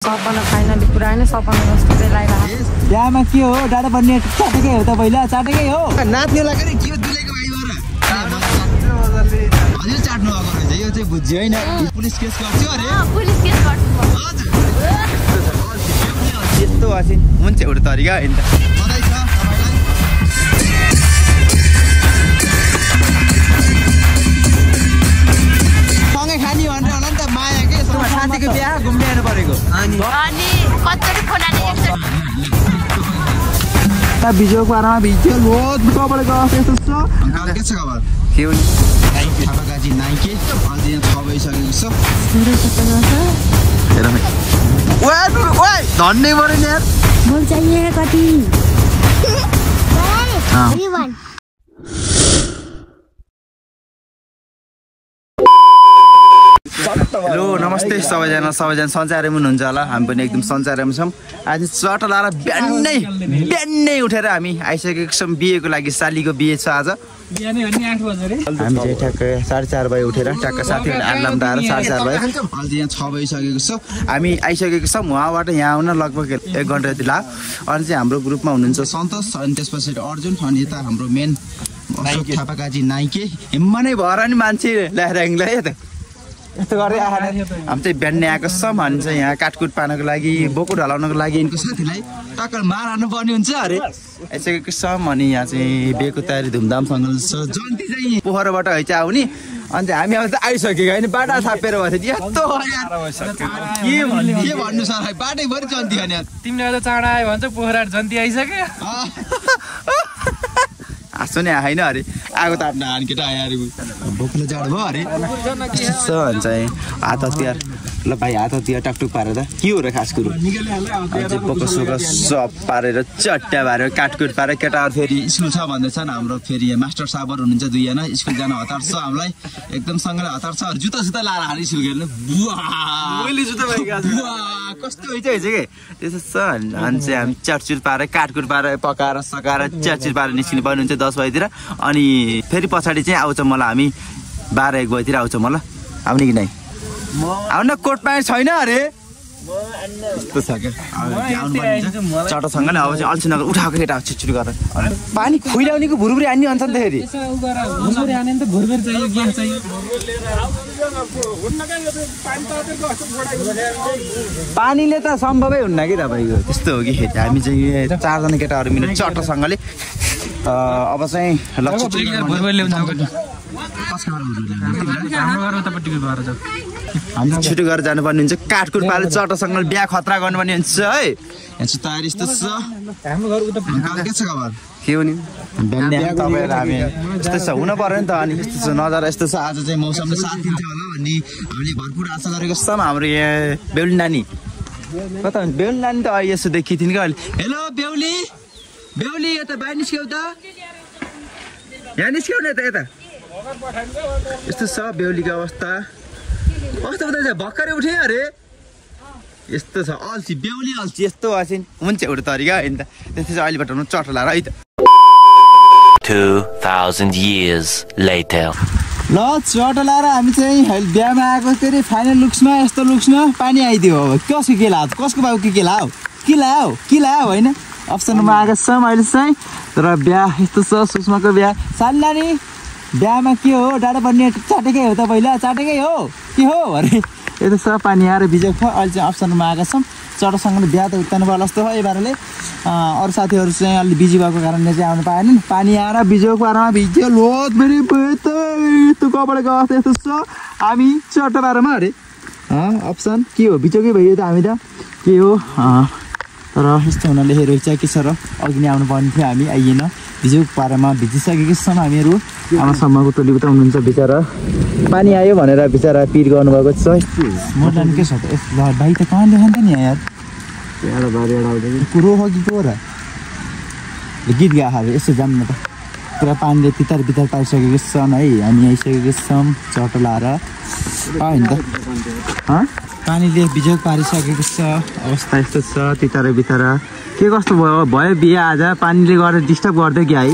सपना finally पुरा नै सपना जस्तो बेलाइरहेको बिहामा के हो डाँडा बन्ने चाटेकै हो त पहिला चाटेकै हो नाच्ने लाग्यो के दुलेको भाइबाट हजुर चाट्नु भएको रहेछ यो चाहिँ बुझ्यो होइन पुलिस केस गर्छु अरे पुलिस केस गर्छु यस्तो असिन हुन्छ एउटा तरिका होइन त बधाई छ सँगै खानी भनेर होला नि त माया के साथीको बिहा घुम्ने हेर्नु परेको अनि कति खोलाले त बिजोको बारेमा भिडियो बहुत कबाट गएको यस्तो छ अङ्कल के छ खबर के हो नि थापाकाजी नाइके अहिले यहाँ 6 बजिसकेको छ हेर भाइ ओए धन्ने पऱ्यो नि यार बोल चाहिए कति हेलो नमस्ते सबैजना सञ्चारमा हुनुहुन्छ होला हामी पनि एकदम सञ्चारमा छौँ आज चट लाएर बिहानै उठेर हामी आइसकेको छौँ बिहेको लागि सालीको बिहे छ आज हामी चाहिँ ठ्याक्कै 4:30 बजे उठेर ट्याक्क साथीहरूले आलाम दाएर 4:30 बजे अहिले यहाँ 6 बजिसकेको छ हामी आइसकेको छौँ उहाँबाट यहाँ आउन लगभग 1 घन्टा जति लाग्यो अनि चाहिँ हाम्रो ग्रुपमा हुनुहुन्छ सन्तोष अनि त्यसपछि अर्जुन अनि यता हाम्रो मेन थापाकाजी नाइके हिम्मा नै भएर नि मान्छे ल्याएर त यस्तो गरेर हामी चाहिँ बिहान आएको छौँ अनि चाहिँ यहाँ काटकुट पार्नको लागि बोको ढलाउनको लागि यिनको साथीलाई टक्कर मार्नु पर्ने हुन्छ अरे आइसकेको छौँ अनि यहाँ चाहिँ बिहेको तयारी धुमधामसँग छ जन्ती चाहिँ पोखराबाट है चाहिँ आउने अनि चाहिँ हामी अब त आइसकेको होइन बाटा थापेर भयो यस्तो के भन्नु सर बाटैभरि जन्ती खाने तिमीले त चाँडा आयो भन्छ पोखरा जन्ती आइसक्यो हाँसो नि आएन अरे आगो ताप्न हान केटा आयो अरे बोक्नु जाडो भयो अरे यस्तो भन्छ हात हतियार ल भाइ हात हतियार टाकटुक पारेर त के हो र खास कुरो अझै बोको सब पारेर चट्टा पारेर काटकुट पारेर केटाहरू फेरि स्कुल छ भन्दैछन् हाम्रो फेरि मास्टर साहबहरू हुनुहुन्छ दुईजना स्कुल जान हतार छ हामीलाई एकदम सँगै हतार छ जुत्ता सुत्ता लाएर हाने स्कुल खेल्नु कस्तो हुन्छ के त्यसो छ अनि चाहिँ हामी चटचुट पारेर काटकुट पारेर पकाएर सकाएर च्याटचुट पारेर निस्किनु पर्ने हुन्छ 10 बजीतिर अनि फेरि पछाडि चाहिँ आउँछ मलाई हामी 12-1 बजीतिर आउँछ मलाई आउने कि नै आउन कोट पाए छैन अरे यस्तो छ क्या चटोसँग नै अब चाहिँ अल्छी नगर उठाएको केटा छिटछिटो गरेर पानी खुइलाउनेको भुरभुरी हान्ने भन्छ नि त फेरि पानीले त सम्भवै हुन्न कि तपाईँको त्यस्तो हो कि हामी चाहिँ 4 जना केटाहरू मिलेर चटोसँगले अब चाहिँ हामी छिटो गरेर जानुपर्ने हुन्छ काटकुट पारेर चटोसँग बिहा खतरा गर्नुपर्ने हुन्छ है यहाँ चाहिँ तयारी यस्तो छ के छ खबर के हो नि हामी यस्तो छ हुन पर्यो नि त अनि यस्तो छ नजारा यस्तो छ आज चाहिँ मौसमले साथ दिन्छ होला भन्ने हामीले भरपुर आशा गरेको छौँ हाम्रो यहाँ बेहुली नानी कता हुन्छ बेहुली नानी त अहिले यसो देखिथिन् कि अहिले हेलो बेहुली बेहुली यता बाहिर निस्क्यौ त यहाँ निस्क्यौ न त यता यस्तो छ बेहुलीको अवस्था कस्तो बताउँछ भर्खरै उठे अरे यस्तो छ अल्छी बेहुली अल्छी यस्तो असिन हुन्छ एउटा तरिका होइन त त्यस्तै चाहिँ अहिले बटाउनु चटो लाएर है त 2000 years later ल चटो लाएर हामी चाहिँ बिहामा आएको के अरे फाइनल लुक्समा यस्तो लुक्समा पानी आइदियो अब कसको के लायो कसको बाबु के लायो होइन अप्सनमा आएको छौँ अहिले चाहिँ तर बिहा यस्तो छ सुषमाको बिहा साली नानी बिहामा के हो डाँडा बन्ने चाटेकै हो त पहिला चाटेकै हो के हो अरे यस्तो छ पानी आएर भिजेको छ अहिले चाहिँ अप्सनमा आएको छौँ चटोसँगले बिहा त उतार्नु भयो जस्तो हो यबारले अरू साथीहरू चाहिँ अलि बिजी भएको कारणले चाहिँ आउनु पाएनन् पानी आएर बिजेको बारेमा भिज्यो लोत फेरि यस्तो कपडा गएको यस्तो छ हामी चटो बारेमा अरे अप्सन के हो बिजोकै भइयो त हामी त के हो तर यस्तो हुनाले हेरेको चाहिँ के छ र अघि नै आउनु पर्ने थियो हामी आइएन भिजेको पारामा भिजिसकेको छौँ हामीहरू आमासम्मको टोलीको त हुनुहुन्छ बिचरा पानी आयो भनेर बिचरा पिर गर्नुभएको छ मोडल के छ त भाइ त कहाँ देखान्छ नि यार कुरो हो कि को र गीत गाहरू यसो जान्नु त पुरा पानीले तितार बितार पाइसकेको छन् है हामी आइसकेको छौँ चटो लाएर होइन त पानीले बिजोग पारिसकेको छ अवस्था यस्तो छ तितारा बितारा के कस्तो भयो बिहे आज पानीले गरेर डिस्टर्ब गर्दै कि है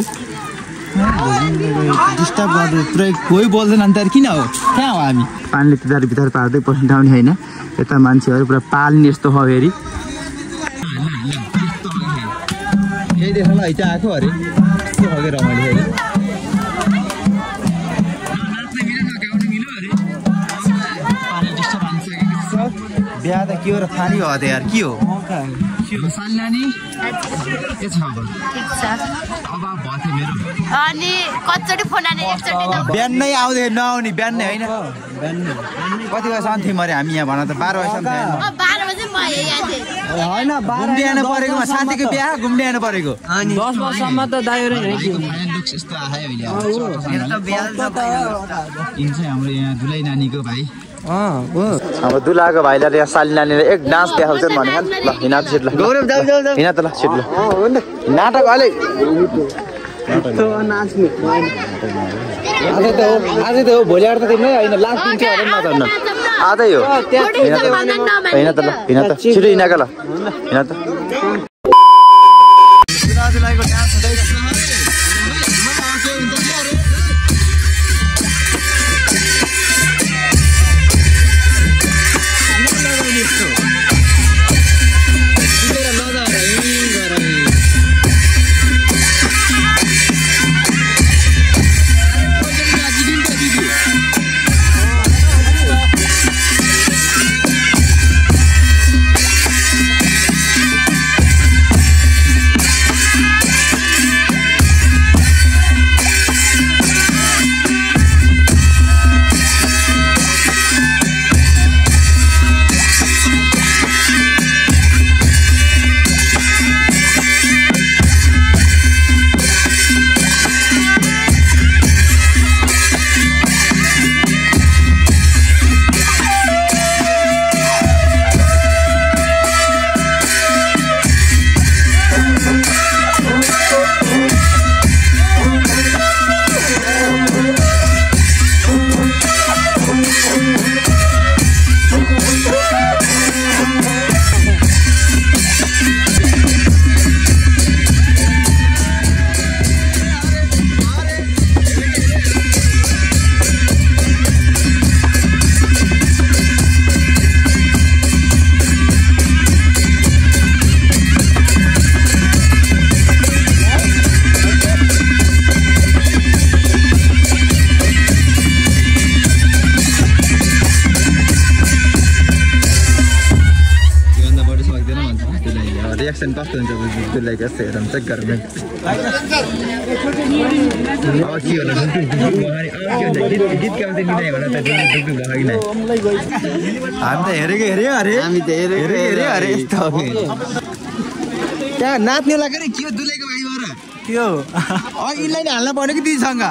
डिस्टर्ब गर्दै पुरै कोही बोल्दैन अन्त किन हो कहाँ हो हामी पानीले भित्र पार्दै पसिटाउने होइन यता मान्छेहरू पुरा पाल्ने यस्तो हो फेरि यही देख्न ल हिजो आएको अरे यस्तो खालको रमाइलो फेरि बिहा त के हो र फानी हो त यार के हो सालनानी के छ अब अभाव भयो थियो मेरो अनि कतिचोटि फोन आने एकचोटि त बिहानै आउँदै नआउने बिहानै होइन कति बजीसम्म थियौँ अरे हामी यहाँ भन त 12 बजीसम्म थियौँ 12 बजे म यहाँ थिएँ होइन घुम्दै आउनु परेको साथीको बिहा घुम्दै आउनु परेको 10 बजेसम्म त दाइरो नै यस्तो आयो अहिले हाम्रो यहाँ दुलै नानीको भाइ अब दुलाको भाइलाई यहाँ साली नानीले एक डान्स देखाउँछन् भने ल हिँड छिट ल गौरव जाऊ हिँड त ल छिट ल नाटक अलि आज त हो भोलि आएर त तिमीलाई होइन लास्ट दिन चाहिँ होइन नचढ्न आजै हो हिँड त ल हिँड त छिटो हिँडेको ल हिँड त दुलाको डान्स हुँदैछ रिएक्सन कस्तो हुन्छ त्यसलाई कस्तो हेरौँ चेक गरौँ अब के होला गीत गाउँदै मिलाइ होला त हामी त हेरेको हेऱ्यो अरे हामी त हेरेको अरे यस्तो हो त्यहाँ नाच्ने लाग्यो के हो दुलेको भाइबाट त्यो यिनलाई नै हाल्न पर्यो कि दिदीसँग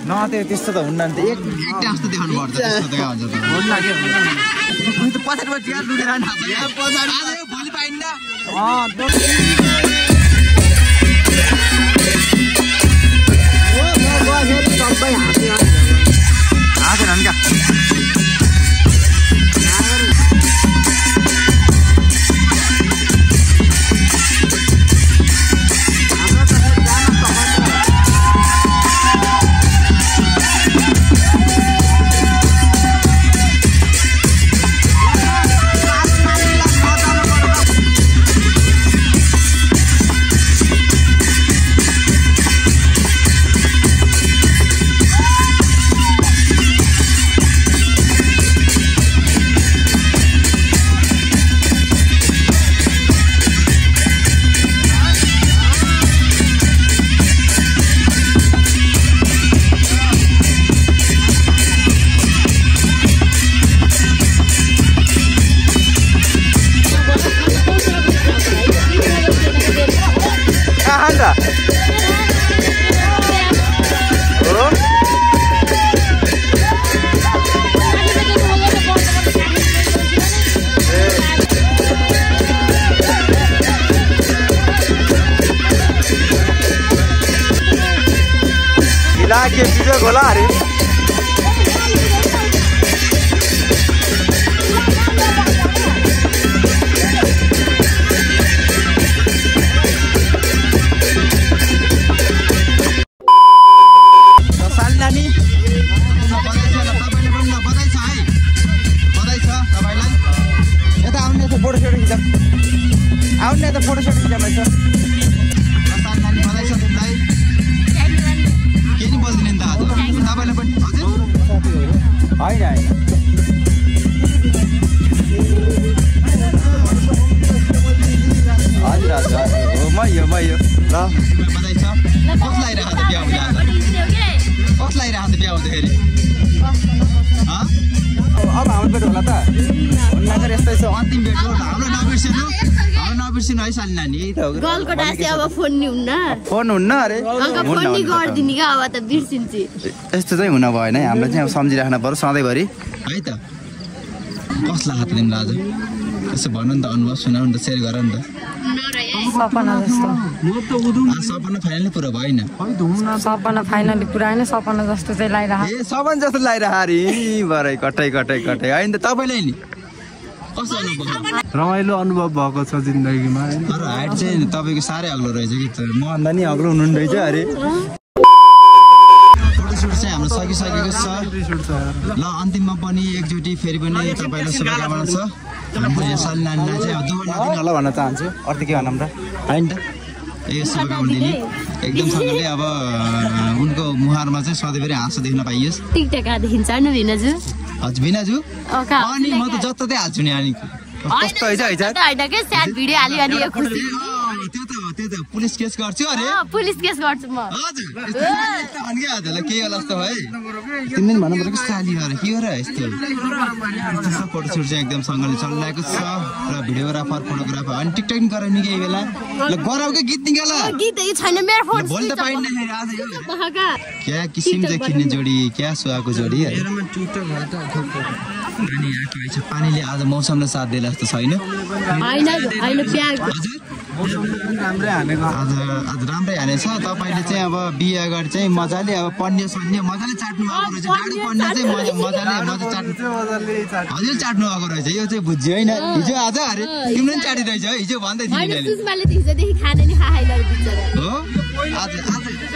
न त्यो त्यस्तो त हुन्न नि त एक डान्स त देखाउनु पर्छ त्यस्तो त हुन्छ त भोट लाग्यो त पछाडिबाट चिया लुकेर भोलि पाइन्न हाँसेन क्या के बिजोग होला अरे आउनु त फोटो सुट क्यामेरा छ साथी बधाई छ तिमीलाई के नि बोल्दिने नि त आज तपाईलाई पनि हजुर हैन हैन हजुर हजुर हो म यो ल बधाई छ कसलाई राख्छ बिहा हुँदा कसलाई राख्छ बिहा हुँदाखेरि अब हाम्रो भेट होला त नगर यस्तै छ अन्तिम भेट हो हाम्रो नबिर्सिनु है साली नानी यही त हो गलको डासे अब फोन नि हुन्न अरे फोन नि गर्दिनी के अब त बिर्सिन्छु यस्तो चाहिँ हुन भएन है हामीलाई चाहिँ अब सम्झिराख्नु पर्यो सधैँभरि है त कसलाई हात लिनु आज यसो भन्नु नि त अनुभव सुनाउनु नि त सेयर गर नि त सपना जस्तो सपना फाइनली पुरा भएन सपना फाइनली पुरा होइन सपना जस्तो चाहिँ लागिरह ए सपना जस्तो लागिरह अरे भरै कटै होइन त तपाईँलाई नि कस्तो अनुभव रमाइलो अनुभव भएको छ जिन्दगीमा तर हाइट चाहिँ तपाईँको साह्रै अग्लो रहेछ कि मभन्दा नि अग्लो हुनु रहेछ अरे फोटोसुट चाहिँ हाम्रो सकिसकेको छ ल अन्तिममा पनि एकचोटि फेरि पनि तपाईँलाई शुभकामना छ हाम्रो यो साली नानीलाई चाहिँ अब दुःख नदिनु होला भन्न चाहन्छु अरू के भनौँ र होइन त यो शुभकामना दिने एकदमसँगले अब उनको मुहारमा चाहिँ सधैँभरि हाँसो देख्न पाइयोस् टिकटक देखिन्छ न भिनाजु हजुर भिनाजु अनि म त जत्तै हाल्छु नि अनि कस्तो हैन के स्याड भिडियो हाल्यो अनि यो खुसी त्यो त पुलिस केस गर्छु अरे पुलिस केस गर्छु म हजुर अनि के हजुरलाई के होला जस्तो है तिमीले भन्नु पर्यो कि साली हो र के हो र यस्तो फोटोसुट चाहिँ एकदम सँगले चलिरहेको छ र भिडियोग्राफर फोटोग्राफर अनि टिकटक नि गराउने नि केही बेला ल गराउकै गीत निकाल गीत छैन मेरो फोन भोलि त पाइन्न आज क्या किसिम चाहिँ खिन्ने जोडी क्या सुहाको जोडी पानीले आज मौसमले साथ दिएला जस्तो छैन आज राम्रै हानेछ तपाईँले चाहिँ अब बिहे गरी चाहिँ मजाले अब पन्ने सन्ने मजाले चाट्नु आएको रहेछ डाडु पन्ने चाहिँ मजाले हजुर चाट्नु आएको रहेछ यो चाहिँ बुझ्यो होइन हिजो आज अरे तिमीले पनि चाटिरहेछ हिजो भन्दै हो आज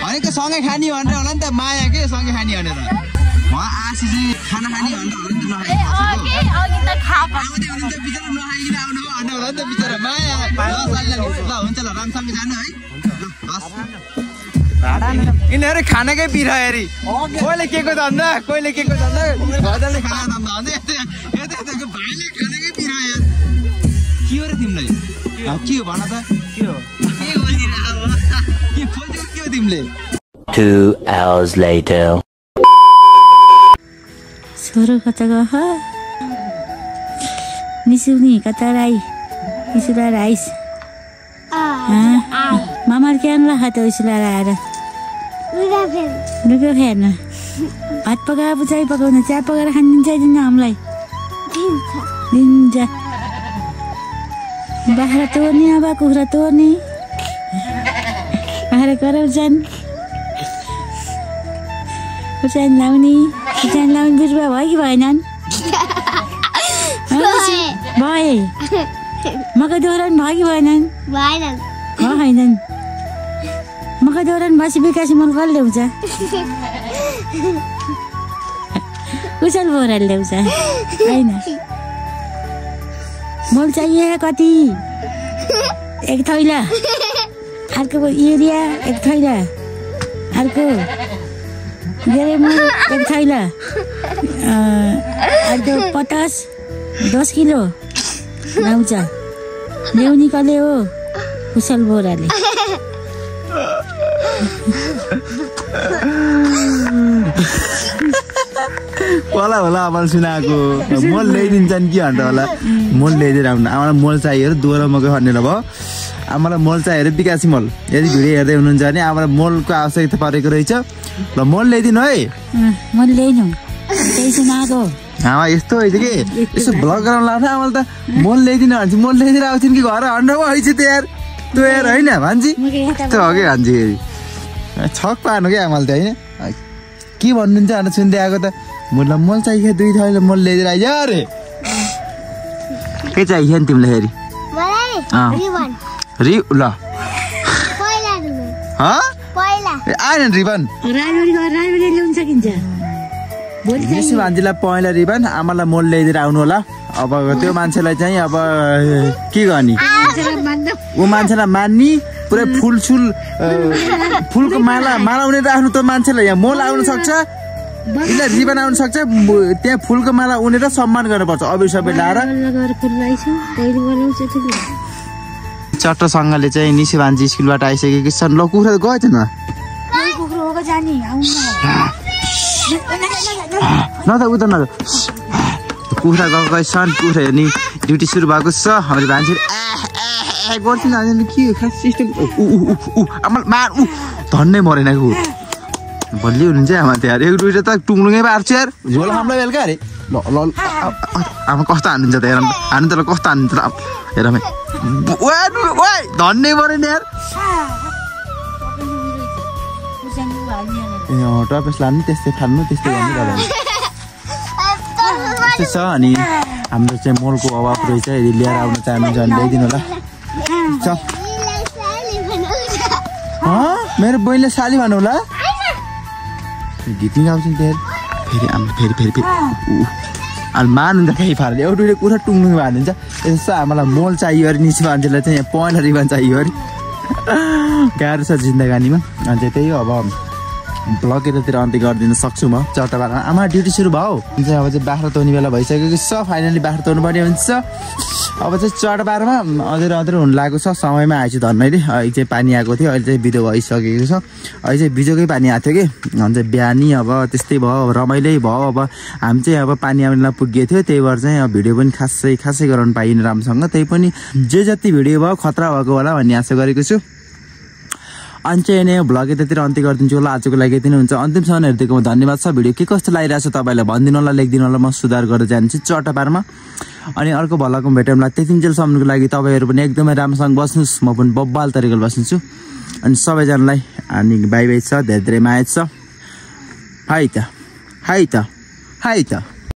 होइन के सँगै खाने भनेर होला नि त माया के सँगै खाने भनेर उहाँ आशी चाहिँ खाना खाने भनेर होला नि त बिचरा माया ल हुन्छ ल राम्रोसँग जानु है यिनीहरू खानाकै पिरा हेरी कोहीले के को धन्दा कोहीले के को धन्दा घरले खाना धन्दा भन्छ यताको भाइले खानाकै पिरा यार के हो र तिमीलाई के हो भन त के हो के खोजेको के हो तिमीले 2 hours later छोरो कता गयो निसुनी कता राई निसुला राइस मामा के अन्ला खाते उसला आएर लुगा फेर्न भात पकाएर चाहिँ पकाउन चिया पकाएर खानिदिन्छ दिन्न हामीलाई दिन्छ बाख्रा तोड्ने अब कुखुरा तोड्ने बाख्रा कराउँछन् खुर्सानी लाउने बिरुवा भयो कि भएनन् भए मकै दोहोऱ्याउनु भयो कि भएनन् छैनन् मकै दोहोऱ्याउनु भएपछि विकासी मल कसले ल्याउँछ कुशल बोराले ल्याउँछ होइन मल चाहिए कति एक थैला अर्को एरिया एक थैला अर्को धेरै मल एक थैला अर्को 10 किलो ल्याउँछ ल्याउने कसले हो कुशल बोराले होला होला आमाले सुनाएको मोल ल्याइदिन्छन् कि भन्दा होला मोल ल्याइदिएर आउनु आमालाई मोल चाहियो दोहोरो मकै खनेर भयो आमालाई मोल चाहियो विकासी मल यदि भिडियो हेर्दै हुनुहुन्छ भने आमालाई मोलको आवश्यकता परेको रहेछ ल मोल ल्याइदिनु है मोल ल्याइदिनु त्यही सुनाएको आमा यस्तो होइन कि यसो भ्लग गराउनु लाग्छ आमाले त मोल ल्याइदिनु भन्छ मोल ल्याइदिएर आउँछन् कि घर हन्ड्र पो हैछ त्यो यार होइन भान्जी यस्तो हो कि भान्जी फेरि छक पार्नु क्या आमाले त होइन के भन्नुहुन्छ भनेर सुन्दै आएको त मलाई मोल चाहियो 2 थैला मोल ल्याइदिएर आइज अरे के चाहियो नि तिमीलाई फेरि ल आएन रिबन राजबाडी ल्याउन सकिन्छ निसी भान्जीलाई पहेँलो रिबन आमालाई मोल ल्याइदिएर आउनु होला। अब त्यो मान्छेलाई चाहिँ अब के गर्ने, ऊ मान्छेलाई मान्ने पुरै फुलको माला उनेर राख्नु। त्यो मान्छेलाई यहाँ मोल आउन सक्छ, यसलाई रिबन आउन सक्छ, त्यहाँ फुलको माला उनेर सम्मान गर्नुपर्छ। अबिर सबै लाएर चट्टसँगले चाहिँ निसी भान्जी स्कुलबाट आइसकेको छन्। ल कुखुरा गएछ न न त उता न कुखुरा गएको छन्। कुखुरा हेर्ने ड्युटी सुरु भएको छ। हाम्रो भान्जी गर्छ न के खास सिस्टम आमा धन्नै मरेन ऊ बलियो हुनुहुन्छ आमा त्यहाँ एक दुईवटा त टुङ्लुङै पार्छ यार। झोल हामीलाई बेलुका अरे ल ल आमा कस्तो हानिन्छ त हेर हानु त कस्तो हानिन्छ त हेर धन्नै मरेन यार। टपेस लानु त्यस्तै खानु त्यस्तै गर्नु त्यस्तो छ। अनि हाम्रो चाहिँ मोलको अभाव रहेछ, यदि लिएर आउन चाहनुहुन्छ भने ल्याइदिनु होला। मेरो बहिनीले साली भन्नु होला। गीत नि गाउँछ नि फेरि फेरि अनि मानुहुन्छ फेरि फाल्यो एउटा कुरा टुङ्लुङ हालिदिन्छ। यसो हामीलाई मोल चाहियो अरे निसी मान्छेलाई चाहिँ यहाँ पहेँलो रिबन चाहियो अरे। गाह्रो छ जिन्दगानीमा। अनि चाहिँ त्यही हो अब ब्लग यतातिर अन्त्य गरिदिन सक्छु म। चट्टाबारमा आमा ड्युटी सुरु भयो चाहिँ अब चाहिँ बाख्रा तोड्ने बेला भइसकेको छ। फाइनली बाख्रा तोड्नु पर्ने हुन्छ। अब चाहिँ चट्टाबारमा अझै हुन लागेको छ। समयमा आएछु धन्नैले। अहिले चाहिँ पानी आएको थियो, अहिले चाहिँ बिजो भइसकेको छ। अहिले चाहिँ बिजोकै पानी आएको थियो कि अनि चाहिँ बिहानी अब त्यस्तै भयो, रमाइलै भयो। अब हामी चाहिँ अब पानी आउनेलाई पुगेको थियो, त्यही भएर चाहिँ अब भिडियो पनि खासै गराउनु पाइएन राम्रोसँग। त्यही पनि जे जति भिडियो भयो खतरा भएको होला भन्ने आशा गरेको छु। अनि चाहिँ नै भ्लग यतातिर अन्त्य गरिदिन्छु होला। आजको लागि यति नै हुन्छ। अन्तिमसम्म हेरिदिएकोमा धन्यवाद छ। भिडियो के कस्तो लागिरहेको छ तपाईँलाई भनिदिनु होला, लेखिदिनु होला, म सुधार गरेर जान्छु चट्टाबारमा। अनि अर्को भलाको भेटौँला। त्यतिन्जेलसम्मको लागि तपाईँहरू पनि एकदमै राम्रोसँग बस्नुहोस्, म पनि बब्बाल तरिकाले बस्छु। अनि सबैजनालाई अनि बाई बाई छ, धेरै धेरै माया छ। हाई त